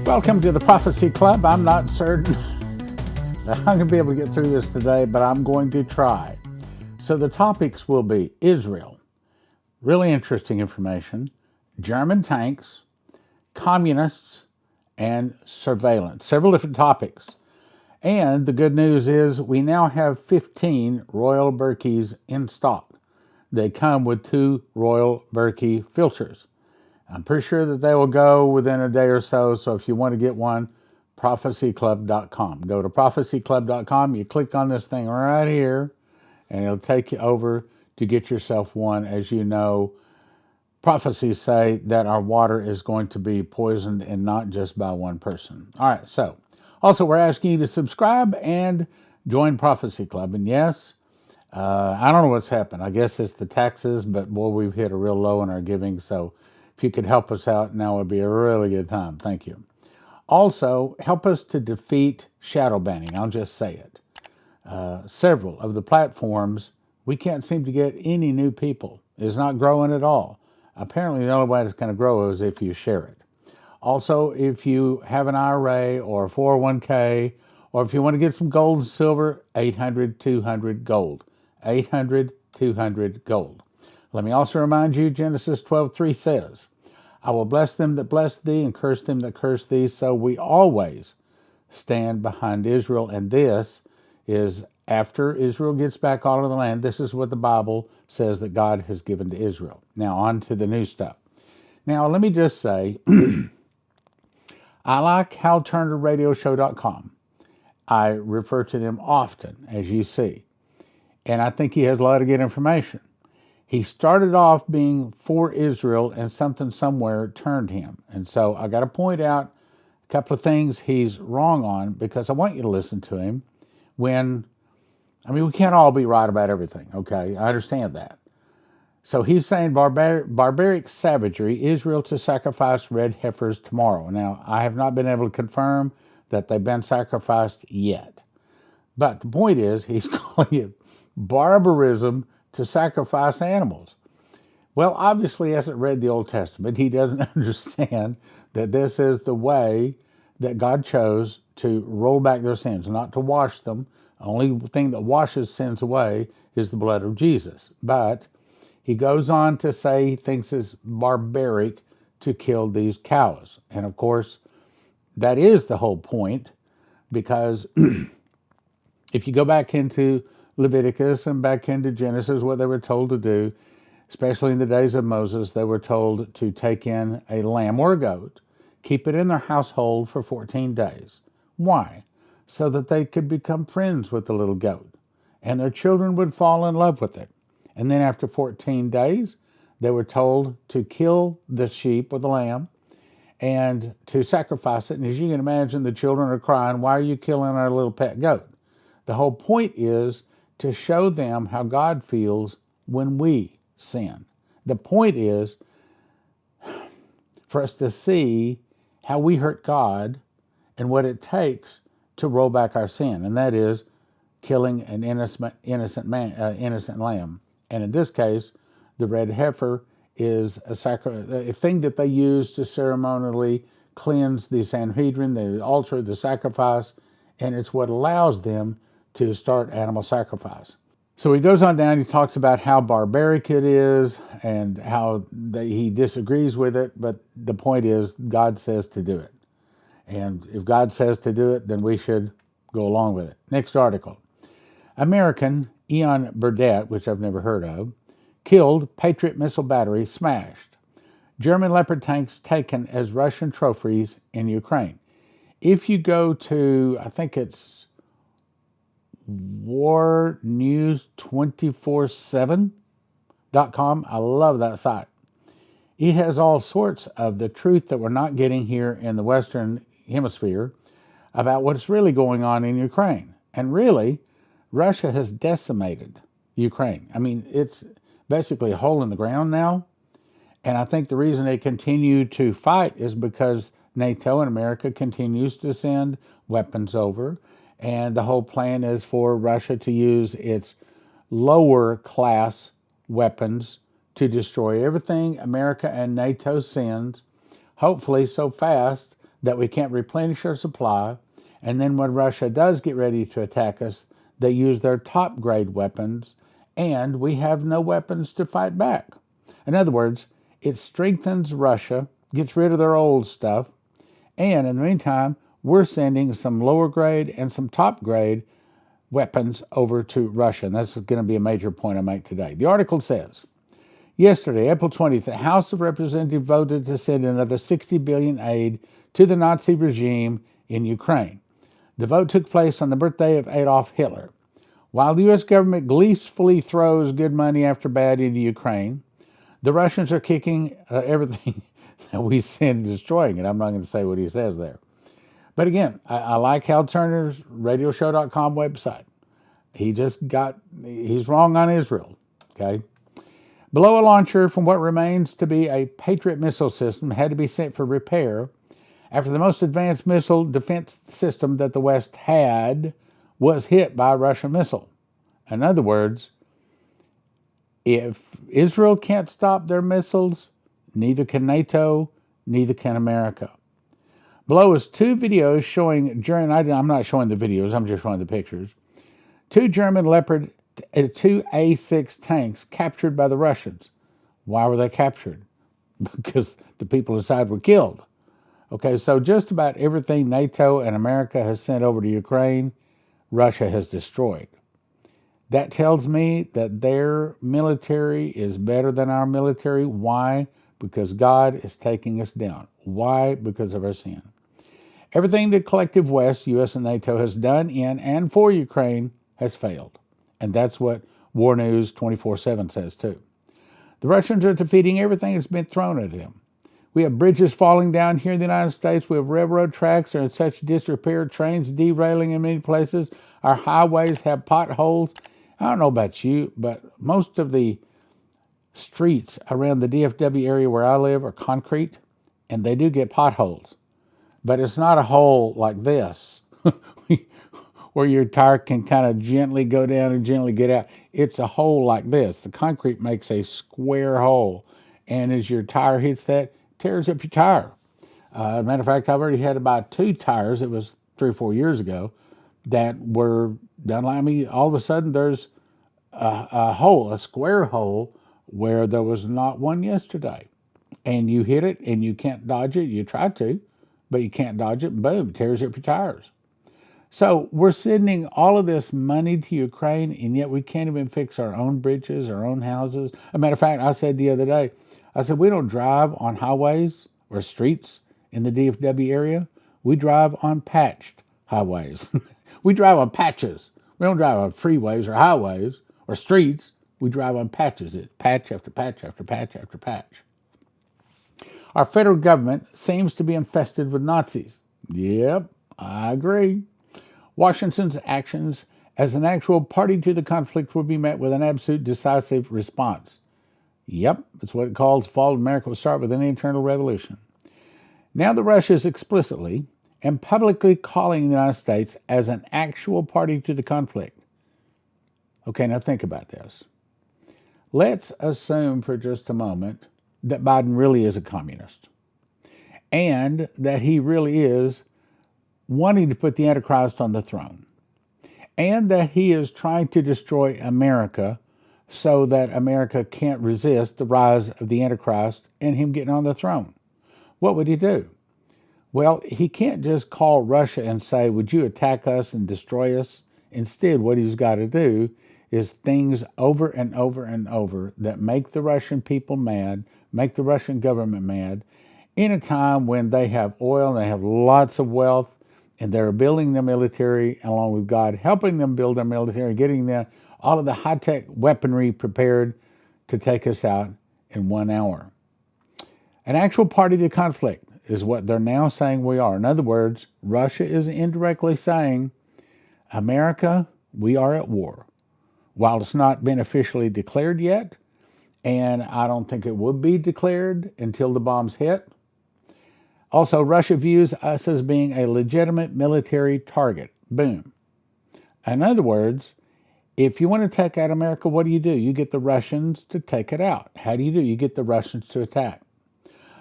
Welcome to the Prophecy Club. I'm not certain that I'm going to be able to get through this today, but I'm going to try. So the topics will be Israel, really interesting information, German tanks, communists, and surveillance. Several different topics. And the good news is we now have 15 Royal Berkeys in stock. They come with 2 Royal Berkey filters. I'm pretty sure that they will go within a day or so. So if you want to get one, prophecyclub.com. Go to prophecyclub.com. You click on this thing right here, and it'll take you over to get yourself one. As you know, prophecies say that our water is going to be poisoned, and not just by one person. All right, so also we're asking you to subscribe and join Prophecy Club. And yes, I don't know what's happened. I guess it's the taxes, but boy, we've hit a real low in our giving. So if you could help us out, now would be a really good time. Thank you. Also, help us to defeat shadow banning. I'll just say it. Several of the platforms, we can't seem to get any new people. It's not growing at all. Apparently, the only way it's going to grow is if you share it. Also, if you have an IRA or a 401k, or if you want to get some gold and silver, 800-200 gold. 800-200 gold. Let me also remind you, Genesis 12:3 says, I will bless them that bless thee and curse them that curse thee. So we always stand behind Israel. And this is after Israel gets back all of the land. This is what the Bible says that God has given to Israel. Now on to the new stuff. Now let me just say, I like HalTurnerRadioshow.com. I refer to them often, as you see. And I think he has a lot of good information. He started off being for Israel, and something somewhere turned him. And so I got to point out a couple of things he's wrong on, because I want you to listen to him when, we can't all be right about everything, okay? I understand that. So he's saying barbaric savagery, Israel to sacrifice red heifers tomorrow. Now, I have not been able to confirm that they've been sacrificed yet. But the point is, he's calling it barbarism to sacrifice animals. Well, obviously, he hasn't read the Old Testament. He doesn't understand that this is the way that God chose to roll back their sins, not to wash them. The only thing that washes sins away is the blood of Jesus. But he goes on to say he thinks it's barbaric to kill these cows. And of course, that is the whole point, because if you go back into Leviticus and back into Genesis, what they were told to do, especially in the days of Moses, they were told to take in a lamb or a goat, keep it in their household for 14 days. Why? So that they could become friends with the little goat, and their children would fall in love with it. And then after 14 days, they were told to kill the sheep or the lamb and to sacrifice it. And as you can imagine, the children are crying, why are you killing our little pet goat? The whole point is to show them how God feels when we sin. The point is for us to see how we hurt God and what it takes to roll back our sin, and that is killing an innocent lamb. And in this case, the red heifer is a thing that they use to ceremonially cleanse the Sanhedrin, the altar, the sacrifice, and it's what allows them to start animal sacrifice. So he goes on down, he talks about how barbaric it is and how he disagrees with it, but the point is God says to do it. And if God says to do it, then we should go along with it. Next article. American Ian Burdett, which I've never heard of, killed Patriot missile battery smashed. German Leopard tanks taken as Russian trophies in Ukraine. If you go to, I think it's warnews247.com. I love that site. It has all sorts of the truth that we're not getting here in the Western Hemisphere about what's really going on in Ukraine. And really, Russia has decimated Ukraine. It's basically a hole in the ground now. And I think the reason they continue to fight is because NATO and America continues to send weapons over. And the whole plan is for Russia to use its lower class weapons to destroy everything America and NATO sends, hopefully so fast that we can't replenish our supply, and then when Russia does get ready to attack us, they use their top grade weapons, and we have no weapons to fight back. In other words, it strengthens Russia, gets rid of their old stuff, and in the meantime, we're sending some lower grade and some top grade weapons over to Russia. And that's going to be a major point I make today. The article says, yesterday, April 20th, the House of Representatives voted to send another $60 billion aid to the Nazi regime in Ukraine. The vote took place on the birthday of Adolf Hitler. While the U.S. government gleefully throws good money after bad into Ukraine, the Russians are kicking everything that we send, destroying it. I'm not going to say what he says there. But again, I like Hal Turner's radioshow.com website. He's wrong on Israel, okay? Below a launcher from what remains to be a Patriot missile system had to be sent for repair after the most advanced missile defense system that the West had was hit by a Russian missile. In other words, if Israel can't stop their missiles, neither can NATO, neither can America. Below is two videos showing, I'm not showing the videos, I'm just showing the pictures. Two German Leopard, two A6 tanks captured by the Russians. Why were they captured? Because the people inside were killed. Okay, so just about everything NATO and America has sent over to Ukraine, Russia has destroyed. That tells me that their military is better than our military. Why? Because God is taking us down. Why? Because of our sin. Everything the collective West, U.S. and NATO, has done in and for Ukraine has failed. And that's what War News 24/7 says too. The Russians are defeating everything that's been thrown at them. We have bridges falling down here in the United States. We have railroad tracks that are in such disrepair, trains derailing in many places. Our highways have potholes. I don't know about you, but most of the streets around the DFW area where I live are concrete, and they do get potholes. But it's not a hole like this, where your tire can kind of gently go down and gently get out. It's a hole like this. The concrete makes a square hole, and as your tire hits that, it tears up your tire. As a matter of fact, I've already had about 2 tires, it was 3 or 4 years ago, that were done like me. All of a sudden, there's a hole, a square hole, where there was not one yesterday. And you hit it, and you can't dodge it. You try to, but you can't dodge it, and boom, it tears up your tires. So we're sending all of this money to Ukraine, and yet we can't even fix our own bridges, our own houses. As a matter of fact, I said the other day, I said, we don't drive on highways or streets in the DFW area. We drive on patched highways. We drive on patches. We don't drive on freeways or highways or streets. We drive on patches. It's patch after patch after patch after patch. Our federal government seems to be infested with Nazis. Yep, I agree. Washington's actions as an actual party to the conflict will be met with an absolute decisive response. Yep, that's what it calls the fall of America will start with an internal revolution. Now that Russia is explicitly and publicly calling the United States as an actual party to the conflict. Okay, now think about this. Let's assume for just a moment that Biden really is a communist and that he really is wanting to put the Antichrist on the throne and that he is trying to destroy America so that America can't resist the rise of the Antichrist and him getting on the throne. What would he do? Well, he can't just call Russia and say, would you attack us and destroy us? Instead, what he's got to do is things over and over and over that make the Russian people mad, make the Russian government mad, in a time when they have oil and they have lots of wealth, and they're building their military along with God, helping them build their military, getting them all of the high-tech weaponry prepared to take us out in 1 hour. An actual party to conflict is what they're now saying we are. In other words, Russia is indirectly saying, America, we are at war. While it's not been officially declared yet, and I don't think it would be declared until the bombs hit. Also, Russia views us as being a legitimate military target. Boom. In other words, if you want to take out America, what do? You get the Russians to take it out. How do? You get the Russians to attack.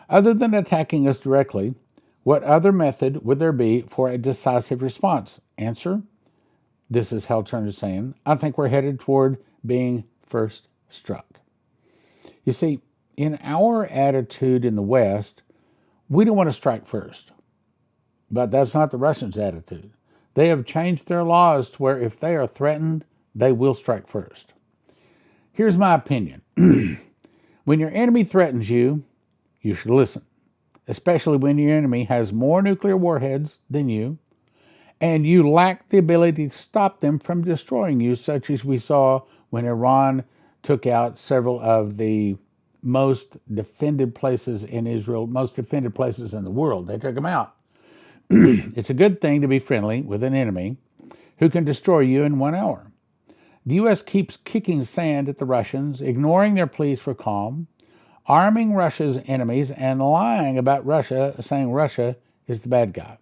Other than attacking us directly, What other method would there be for a decisive response? Answer, this is Hal Turner saying, I think we're headed toward being first struck. You see, in our attitude in the West, we don't want to strike first. But that's not the Russians' attitude. They have changed their laws to where if they are threatened, they will strike first. Here's my opinion. When your enemy threatens you, you should listen, especially when your enemy has more nuclear warheads than you, and you lack the ability to stop them from destroying you, such as we saw when Iran took out several of the most defended places in Israel, most defended places in the world. They took them out. It's a good thing to be friendly with an enemy who can destroy you in 1 hour. The U.S. keeps kicking sand at the Russians, ignoring their pleas for calm, arming Russia's enemies, and lying about Russia, saying Russia is the bad guy.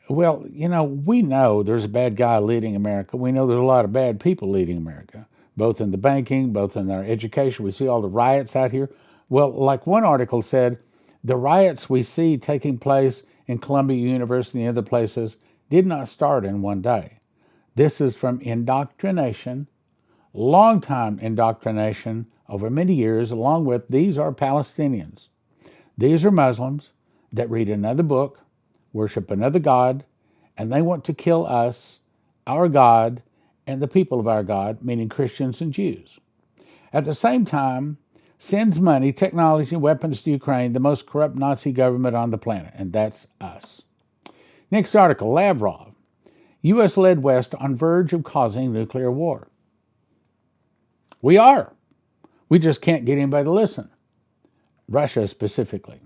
Well, we know there's a bad guy leading America. We know there's a lot of bad people leading America, both in the banking, both in our education. We see all the riots out here. Well, like one article said, the riots we see taking place in Columbia University and other places did not start in one day. This is from indoctrination, long-time indoctrination over many years, along with these are Palestinians. These are Muslims that read another book, worship another God, and they want to kill us, our God, and the people of our God, meaning Christians and Jews. At the same time, sends money, technology, and weapons to Ukraine, the most corrupt Nazi government on the planet, and that's us. Next article, Lavrov. U.S. led West on verge of causing nuclear war. We are. We just can't get anybody to listen. Russia specifically.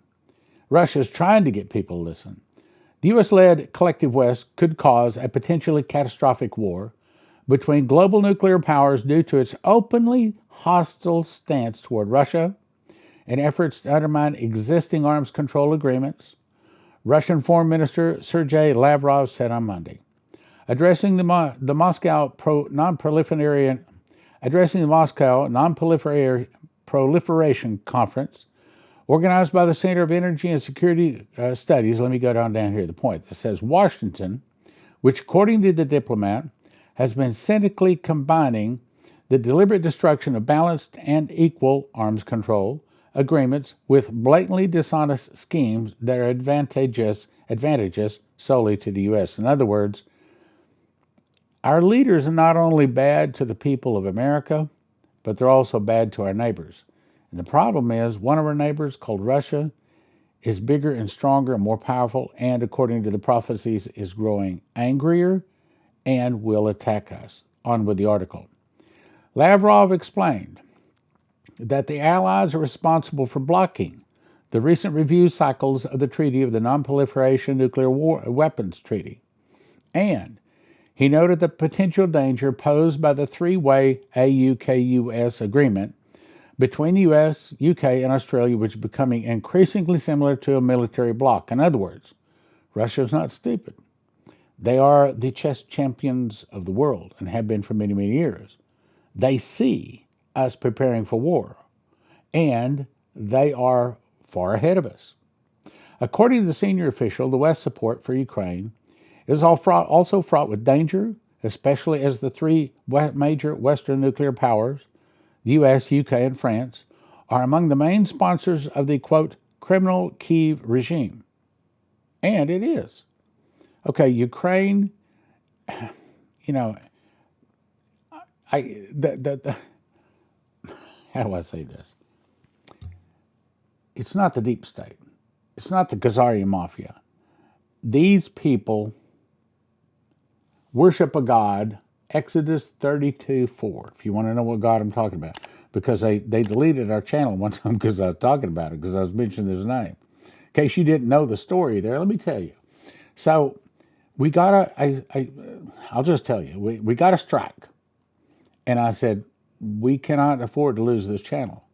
Russia's trying to get people to listen. The U.S.-led collective West could cause a potentially catastrophic war between global nuclear powers due to its openly hostile stance toward Russia and efforts to undermine existing arms control agreements, Russian Foreign Minister Sergey Lavrov said on Monday. Addressing the Moscow Non-Proliferation Conference, organized by the Center of Energy and Security Studies, let me go down here to the point that says Washington, which according to the diplomat, has been cynically combining the deliberate destruction of balanced and equal arms control agreements with blatantly dishonest schemes that are advantageous solely to the U.S. In other words, our leaders are not only bad to the people of America, but they're also bad to our neighbors. And the problem is one of our neighbors, called Russia, is bigger and stronger and more powerful, and according to the prophecies, is growing angrier and will attack us. On with the article. Lavrov explained that the Allies are responsible for blocking the recent review cycles of the Treaty of the Non-Proliferation Nuclear Weapons Treaty. And he noted the potential danger posed by the three-way AUKUS agreement between the U.S., UK, and Australia, which is becoming increasingly similar to a military bloc. In other words, Russia is not stupid. They are the chess champions of the world and have been for many, many years. They see us preparing for war, and they are far ahead of us. According to the senior official, the West's support for Ukraine is also fraught with danger, especially as the three major Western nuclear powers, the U.S., UK, and France, are among the main sponsors of the, quote, criminal Kyiv regime. And it is. Okay, Ukraine, how do I say this? It's not the deep state. It's not the Khazarian mafia. These people worship a God, Exodus 32:4, if you want to know what God I'm talking about. Because they deleted our channel one time because I was talking about it, because I was mentioning his name. In case you didn't know the story there, let me tell you. So we got I'll just tell you, we got a strike. And I said, we cannot afford to lose this channel.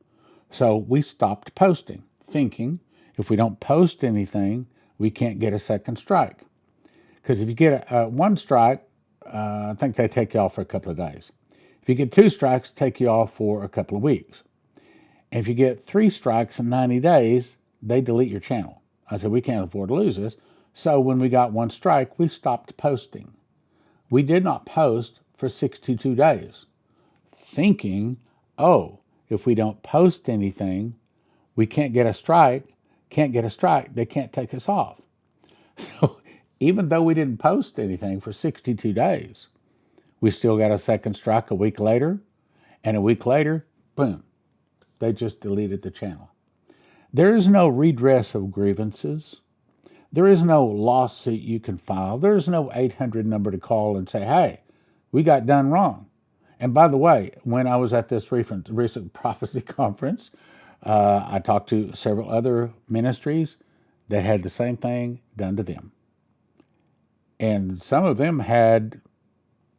So we stopped posting, thinking if we don't post anything, we can't get a second strike. Because if you get one strike, I think they take you off for a couple of days. If you get two strikes, take you off for a couple of weeks. And if you get 3 strikes in 90 days, they delete your channel. I said, we can't afford to lose this. So when we got one strike, we stopped posting. We did not post for 62 days, thinking, oh, if we don't post anything, we can't get a strike. Can't get a strike, they can't take us off. So even though we didn't post anything for 62 days, we still got a second strike a week later, and a week later, boom, they just deleted the channel. There is no redress of grievances. There is no lawsuit you can file. There is no 800 number to call and say, hey, we got done wrong. And by the way, when I was at this recent prophecy conference, I talked to several other ministries that had the same thing done to them. And some of them had,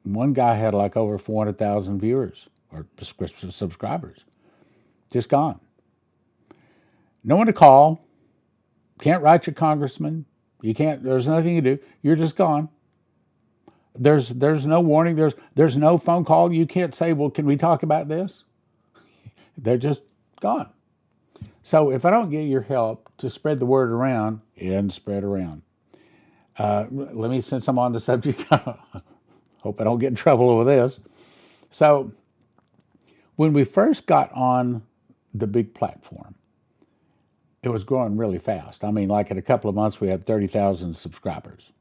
one guy had like over 400,000 viewers or subscribers. Just gone. No one to call. Can't write your congressman. You can't, there's nothing you do. You're just gone. There's no warning. There's no phone call. You can't say, well, can we talk about this? They're just gone. So if I don't get your help to spread the word around, it doesn't spread around. Let me, since I'm on the subject, hope I don't get in trouble over this. So when we first got on the big platform, it was growing really fast. I mean, like in a couple of months, we had 30,000 subscribers.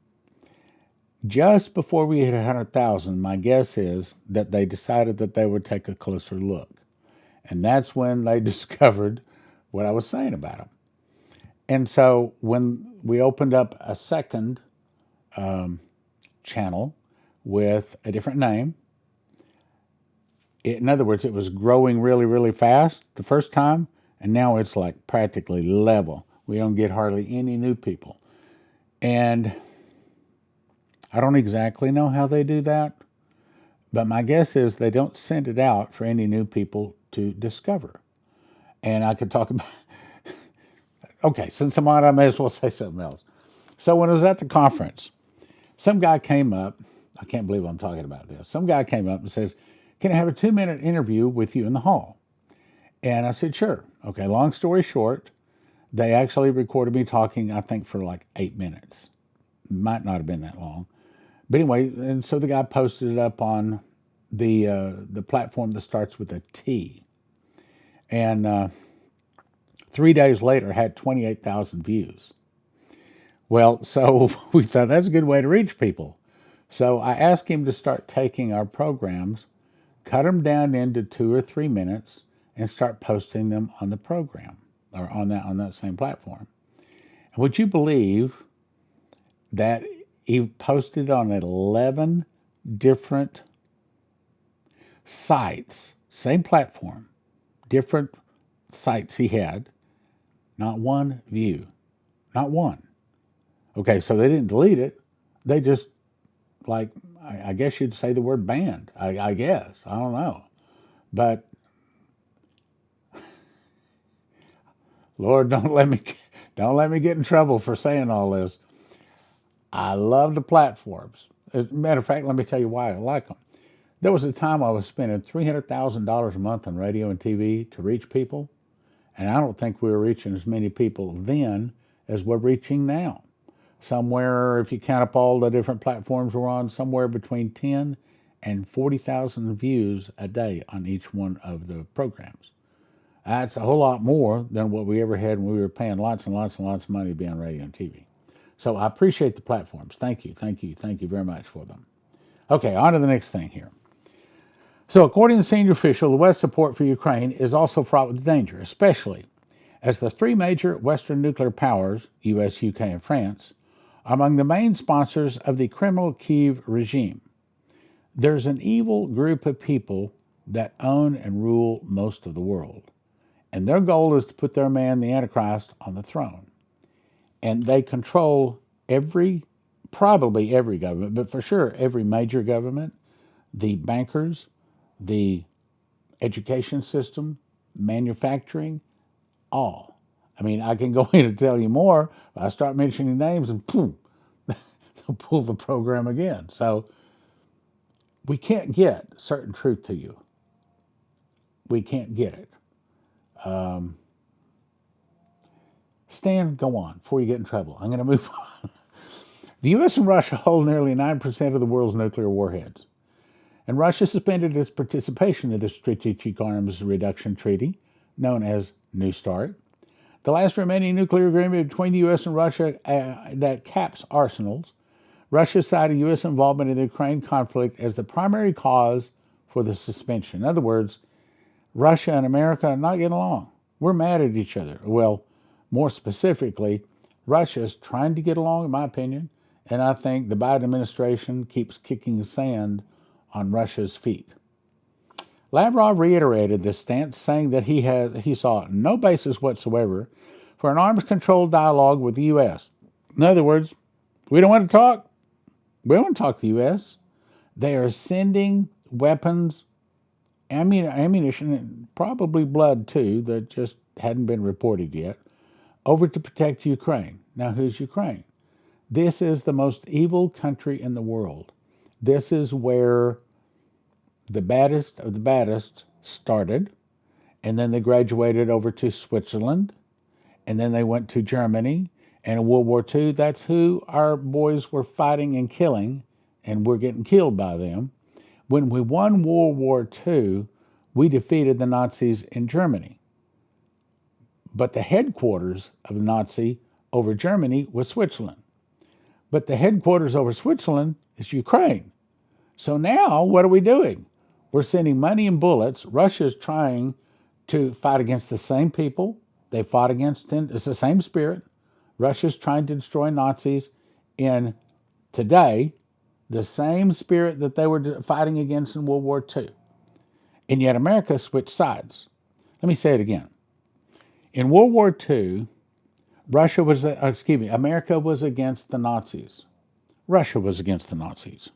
Just before we hit 100,000, my guess is that they decided that they would take a closer look. And that's when they discovered what I was saying about them. And so when we opened up a second channel with a different name, in other words, it was growing really, really fast the first time, and now it's like practically level. We don't get hardly any new people. And I don't exactly know how they do that, but my guess is they don't send it out for any new people to discover. And I could talk about, okay, since I'm on, I may as well say something else. So when I was at the conference, some guy came up, I can't believe I'm talking about this. Some guy came up and says, can I have a 2-minute interview with you in the hall? And I said, sure. Okay, long story short, they actually recorded me talking, I think, for like 8 minutes. Might not have been that long. But anyway, and so the guy posted it up on the platform that starts with a T. And 3 days later, had 28,000 views. Well, so we thought that's a good way to reach people. So I asked him to start taking our programs, cut them down into 2 or 3 minutes, and start posting them on the program or on that same platform. And would you believe that he posted on 11 different sites, same platform, different sites he had, not one view, not one. Okay, so they didn't delete it. They just, like, I guess you'd say the word banned. I guess. I don't know. But, Lord, don't let me get in trouble for saying all this. I love the platforms. As a matter of fact, let me tell you why I like them. There was a time I was spending $300,000 a month on radio and TV to reach people, and I don't think we were reaching as many people then as we're reaching now. Somewhere, if you count up all the different platforms we're on, somewhere between 10 and 40,000 views a day on each one of the programs. That's a whole lot more than what we ever had when we were paying lots and lots and lots of money to be on radio and TV. So I appreciate the platforms. Thank you very much for them. Okay, on to the next thing here. So according to the senior official, the West's support for Ukraine is also fraught with danger, especially as the 3 major Western nuclear powers, US, UK, and France, are among the main sponsors of the criminal Kyiv regime. There's an evil group of people that own and rule most of the world, and their goal is to put their man, the Antichrist, on the throne. And they control probably every government, but for sure every major government, the bankers, the education system, manufacturing, all. I mean, I can go in and tell you more. I start mentioning names and boom, they'll pull the program again. So we can't get certain truth to you. We can't get it. Stan, go on before you get in trouble. I'm going to move on. The U.S. and Russia hold nearly 9% of the world's nuclear warheads. And Russia suspended its participation in the Strategic Arms Reduction Treaty, known as New START, the last remaining nuclear agreement between the U.S. and Russia that caps arsenals. Russia cited U.S. involvement in the Ukraine conflict as the primary cause for the suspension. In other words, Russia and America are not getting along. We're mad at each other. Well, more specifically, Russia's trying to get along, in my opinion, and I think the Biden administration keeps kicking sand on Russia's feet. Lavrov reiterated this stance, saying that he saw no basis whatsoever for an arms-control dialogue with the U.S. In other words, we don't want to talk. We don't want to talk to the U.S. They are sending weapons, ammunition, and probably blood too, that just hadn't been reported yet, over to protect Ukraine. Now, who's Ukraine? This is the most evil country in the world. This is where the baddest of the baddest started, and then they graduated over to Switzerland, and then they went to Germany, and in World War II, that's who our boys were fighting and killing, and we're getting killed by them. When we won World War II, we defeated the Nazis in Germany. But the headquarters of the Nazi over Germany was Switzerland. But the headquarters over Switzerland is Ukraine. So now, what are we doing? We're sending money and bullets. Russia's trying to fight against the same people they fought against. It's the same spirit. Russia's trying to destroy Nazis in today, the same spirit that they were fighting against in World War II. And yet America switched sides. Let me say it again. In World War II, America was against the Nazis. Russia was against the Nazis.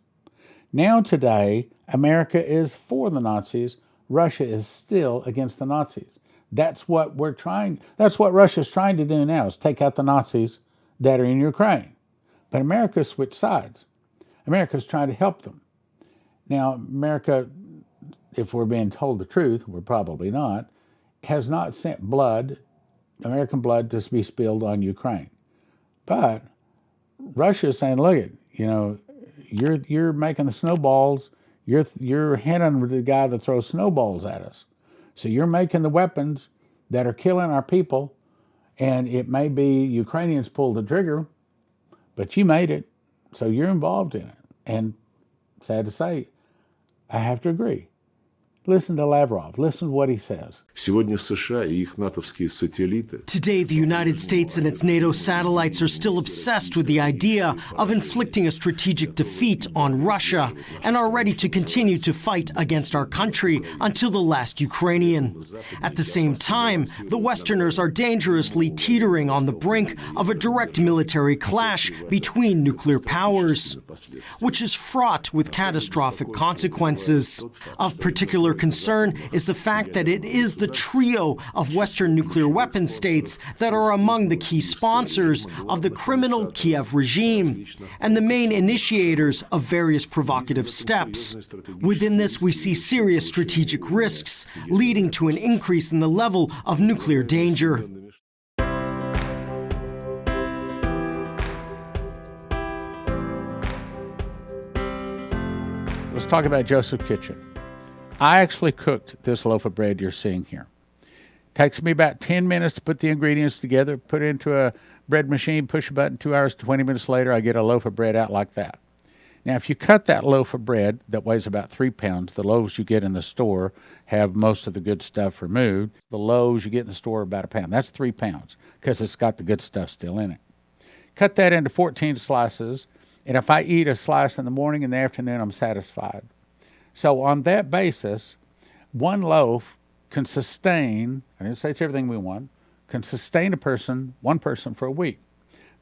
Now today, America is for the Nazis. Russia is still against the Nazis. That's what Russia's trying to do now, is take out the Nazis that are in Ukraine. But America switched sides. America's trying to help them. Now, America, if we're being told the truth, we're probably not, has not sent American blood to be spilled on Ukraine. But Russia's saying, look, you're making the snowballs. You're hitting the guy that throws snowballs at us. So you're making the weapons that are killing our people, and it may be Ukrainians pulled the trigger, but you made it, so you're involved in it. And sad to say, I have to agree. Listen to Lavrov. Listen to what he says. Сегодня США и их натовские сателлиты. Today, the United States and its NATO satellites are still obsessed with the idea of inflicting a strategic defeat on Russia and are ready to continue to fight against our country until the last Ukrainian. At the same time, the Westerners are dangerously teetering on the brink of a direct military clash between nuclear powers, which is fraught with catastrophic consequences. Of particular concern is the fact that it is the trio of Western nuclear weapon states that are among the key sponsors of the criminal Kiev regime and the main initiators of various provocative steps. Within this, we see serious strategic risks, leading to an increase in the level of nuclear danger. Let's talk about Joseph's Kitchen. I actually cooked this loaf of bread you're seeing here. Takes me about 10 minutes to put the ingredients together, put it into a bread machine, push a button, 2 hours, 20 minutes later, I get a loaf of bread out like that. Now, if you cut that loaf of bread that weighs about 3 pounds, the loaves you get in the store have most of the good stuff removed. The loaves you get in the store are about 1 pound. That's 3 pounds because it's got the good stuff still in it. Cut that into 14 slices, and if I eat a slice in the morning and the afternoon, I'm satisfied. So on that basis, one loaf can sustain, I didn't say it's everything we want, can sustain one person for a week.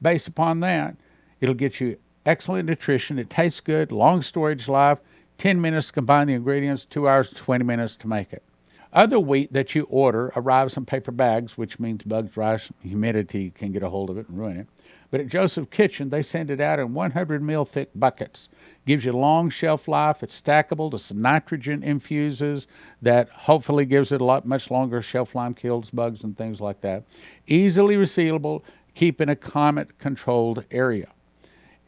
Based upon that, it'll get you excellent nutrition. It tastes good, long storage life, 10 minutes to combine the ingredients, 2 hours, 20 minutes to make it. Other wheat that you order arrives in paper bags, which means bugs, rice, humidity can get a hold of it and ruin it. But at Joseph's Kitchen, they send it out in 100 mil thick buckets. Gives you long shelf life. It's stackable. It's nitrogen infuses that hopefully gives it a much longer shelf life, kills bugs and things like that. Easily resealable, keep in a climate-controlled area.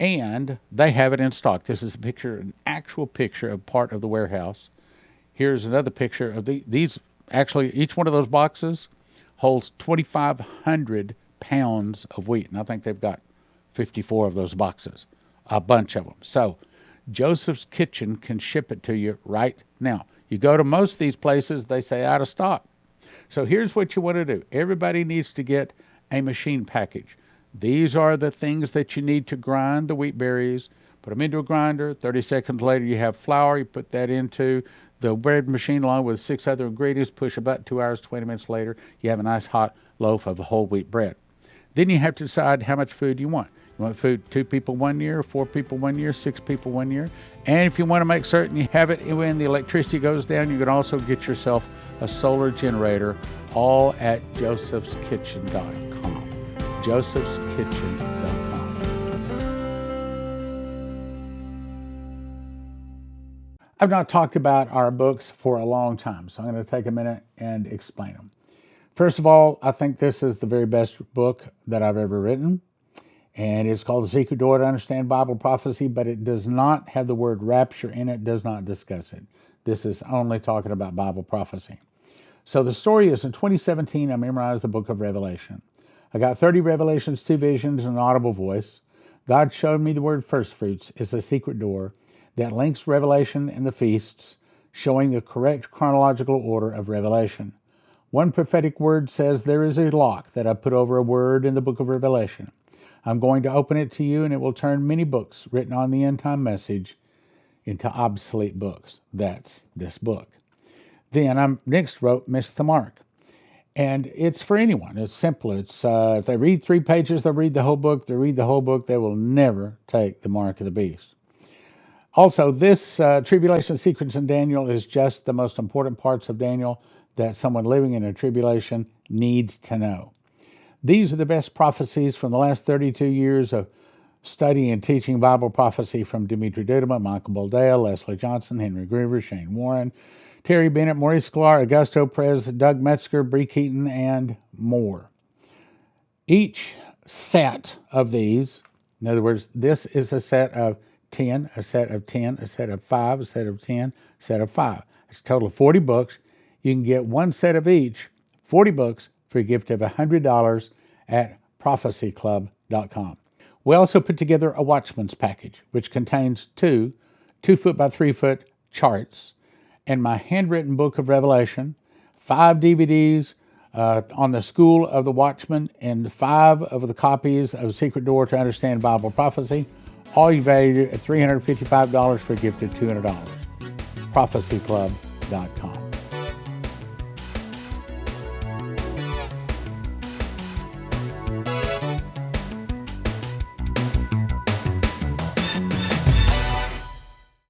And they have it in stock. This is a picture, an actual picture of part of the warehouse. Here's another picture of these. Actually, each one of those boxes holds 2,500 pounds of wheat. And I think they've got 54 of those boxes, a bunch of them. So Joseph's Kitchen can ship it to you right now. You go to most of these places, they say out of stock. So here's what you want to do. Everybody needs to get a machine package. These are the things that you need to grind the wheat berries. Put them into a grinder. 30 seconds later, you have flour. You put that into the bread machine along with 6 other ingredients. Push about 2 hours, 20 minutes later, you have a nice hot loaf of whole wheat bread. Then you have to decide how much food you want. You want food 2 people 1 year, 4 people 1 year, 6 people 1 year. And if you want to make certain you have it when the electricity goes down, you can also get yourself a solar generator, all at josephskitchen.com. josephskitchen.com. I've not talked about our books for a long time, so I'm going to take a minute and explain them. First of all, I think this is the very best book that I've ever written, and it's called The Secret Door to Understand Bible Prophecy, but it does not have the word rapture in it, does not discuss it. This is only talking about Bible prophecy. So the story is, in 2017, I memorized the book of Revelation. I got 30 revelations, 2 visions, and an audible voice. God showed me the word first fruits is a secret door that links Revelation and the feasts, showing the correct chronological order of Revelation. One prophetic word says there is a lock that I put over a word in the book of Revelation. I'm going to open it to you, and it will turn many books written on the end-time message into obsolete books. That's this book. Then I next wrote Miss the Mark. And it's for anyone. It's simple. It's if they read 3 pages, they'll read the whole book. They read the whole book, they will never take the mark of the beast. Also, this Tribulation Secrets in Daniel is just the most important parts of Daniel that someone living in a tribulation needs to know. These are the best prophecies from the last 32 years of study and teaching Bible prophecy from Dimitri Duduman, Michael Boldale, Leslie Johnson, Henry Groover, Shane Warren, Terry Bennett, Maurice Sklar, Augusto Perez, Doug Metzger, Bree Keaton, and more. Each set of these, in other words, this is a set of 10, a set of 10, a set of 5, a set of 10, a set of 5. It's a total of 40 books. You can get one set of each, 40 books, for a gift of $100 at prophecyclub.com. We also put together a Watchman's package, which contains 2 2-foot by 3-foot charts, and my handwritten book of Revelation, 5 DVDs on the School of the Watchman, and 5 of the copies of Secret Door to Understand Bible Prophecy, all you valued at $355 for a gift of $200. prophecyclub.com.